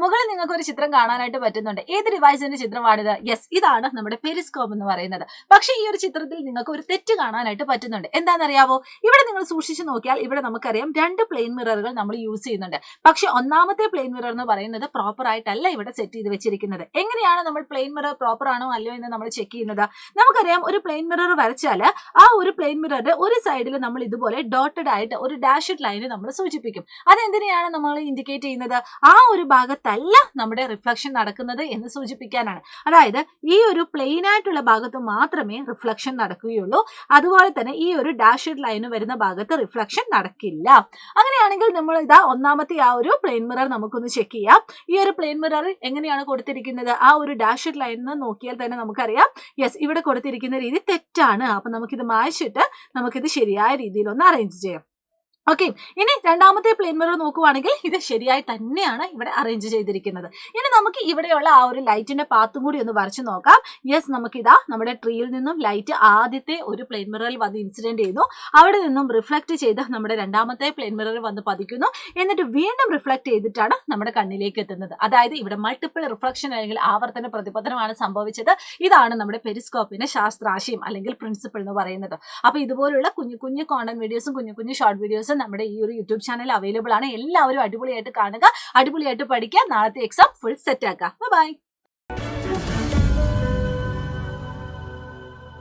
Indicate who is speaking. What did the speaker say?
Speaker 1: മുകളിൽ നിങ്ങൾക്ക് ഒരു ചിത്രം കാണാനായിട്ട് പറ്റുന്നുണ്ട്. ഏത് ഡിവൈസിന്റെ ചിത്രമാണിത്? യെസ്, ഇതാണ് നമ്മുടെ പെരിസ്കോപ്പ് എന്ന് പറയുന്നത്. പക്ഷേ ഈ ഒരു ചിത്രത്തിൽ നിങ്ങൾക്ക് ഒരു തെറ്റ് കാണാനായിട്ട് പറ്റുന്നുണ്ട്. എന്താണെന്നറിയാവോ? ഇവിടെ നിങ്ങൾ സൂക്ഷിച്ചു നോക്കിയാൽ ഇവിടെ നമുക്കറിയാം 2 പ്ലെയിൻ മിററുകൾ നമ്മൾ യൂസ് ചെയ്യുന്നുണ്ട്. പക്ഷെ ഒന്നാമത്തെ പ്ലെയിൻ മിറർ എന്ന് പറയുന്നത് പ്രോപ്പർ ആയിട്ടല്ല ഇവിടെ സെറ്റ് ചെയ്ത് വെച്ചിരിക്കുന്നത്. എങ്ങനെയാണ് നമ്മൾ പ്ലെയിൻ മിറർ പ്രോപ്പർ ആണോ അല്ലയോ എന്ന് നമ്മൾ ചെക്ക് ചെയ്യുന്നത്? നമുക്കറിയാം, ഒരു പ്ലെയിൻ മിറർ വരച്ചാൽ ആ ഒരു പ്ലെയിൻ മിററിന്റെ ഒരു സൈഡിൽ നമ്മൾ ഇതുപോലെ ഡോട്ടഡ് ആയിട്ട് ഒരു ഡാഷ്ഡ് ലൈന് നമ്മൾ സൂചിപ്പിക്കും. അതെന്തിനെയാണ് നമ്മൾ ഇൻഡിക്കേറ്റ് ചെയ്യുന്നത്? ആ ഒരു ഭാഗത്തല്ല നമ്മുടെ റിഫ്ലക്ഷൻ നടക്കുന്നത് എന്ന് സൂചിപ്പിക്കാനാണ്. അതായത് ഈ ഒരു പ്ലെയിൻ ആയിട്ടുള്ള ഭാഗത്ത് മാത്രമേ റിഫ്ലക്ഷൻ നടക്കുകയുള്ളൂ. അതുപോലെ തന്നെ ഈ ഒരു ഡാഷ്ഡ് ലൈന് വരുന്ന ഭാഗത്ത് റിഫ്ലക്ഷൻ നടക്കില്ല. അങ്ങനെയാണെങ്കിൽ നമ്മൾ ഇതാ ഒന്നാമത്തെ ആ ഒരു പ്ലെയിൻ മിറർ നമുക്കൊന്ന് ചെക്ക് ചെയ്യാം. ഈ ഒരു പ്ലെയിൻ മിറർ എങ്ങനെയാണ് കൊടുത്തിരിക്കുന്നത്? ആ ഒരു ഡാഷ്ഡ് ലൈൻ നോക്കിയാൽ തന്നെ നമുക്കറിയാം, യെസ്, ഇവിടെ കൊടുത്തിരിക്കുന്ന രീതി തെറ്റാണ്. അപ്പൊ നമുക്കിത് മായ്ച്ചിട്ട് നമുക്കിത് ശരിയായ രീതിയിൽ ഒന്ന് അറേഞ്ച് ചെയ്യാം. ഓക്കെ, ഇനി രണ്ടാമത്തെ പ്ലെയിൻ മിറർ നോക്കുവാണെങ്കിൽ ഇത് ശരിയായി തന്നെയാണ് ഇവിടെ അറേഞ്ച് ചെയ്തിരിക്കുന്നത്. ഇനി നമുക്ക് ഇവിടെയുള്ള ആ ഒരു ലൈറ്റിന്റെ പാത്തും കൂടി ഒന്ന് വരച്ചു നോക്കാം. യെസ്, നമുക്കിതാ നമ്മുടെ ട്രീയിൽ നിന്നും ലൈറ്റ് ആദ്യത്തെ ഒരു പ്ലെയിൻ മിററിൽ വന്ന് ഇൻസിഡന്റ് ചെയ്യുന്നു. അവിടെ നിന്നും റിഫ്ലക്ട് ചെയ്ത് നമ്മുടെ രണ്ടാമത്തെ പ്ലെയിൻ മിററിൽ വന്ന് പതിക്കുന്നു. എന്നിട്ട് വീണ്ടും റിഫ്ലക്ട് ചെയ്തിട്ടാണ് നമ്മുടെ കണ്ണിലേക്ക് എത്തുന്നത്. അതായത് ഇവിടെ മൾട്ടിപ്പിൾ റിഫ്ലക്ഷൻ അല്ലെങ്കിൽ ആവർത്തന പ്രതിപതനമാണ് സംഭവിച്ചത്. ഇതാണ് നമ്മുടെ പെരിസ്കോപ്പിന്റെ ശാസ്ത്രാശയം അല്ലെങ്കിൽ പ്രിൻസിപ്പിൾ എന്ന് പറയുന്നത്. അപ്പൊ ഇതുപോലുള്ള കുഞ്ഞു കുഞ്ഞു കോണ്ടന്റ് വീഡിയോസും കുഞ്ഞു കുഞ്ഞു ഷോർട്ട് വീഡിയോസും നമ്മുടെ ഈ ഒരു യൂട്യൂബ് ചാനൽ അവൈലബിൾ ആണ്. എല്ലാവരും അടിപൊളിയായിട്ട് കാണുക, അടിപൊളിയായിട്ട് പഠിക്കുക, നാളത്തെ എക്സാം ഫുൾ സെറ്റ് ആക്കുക. ബൈ.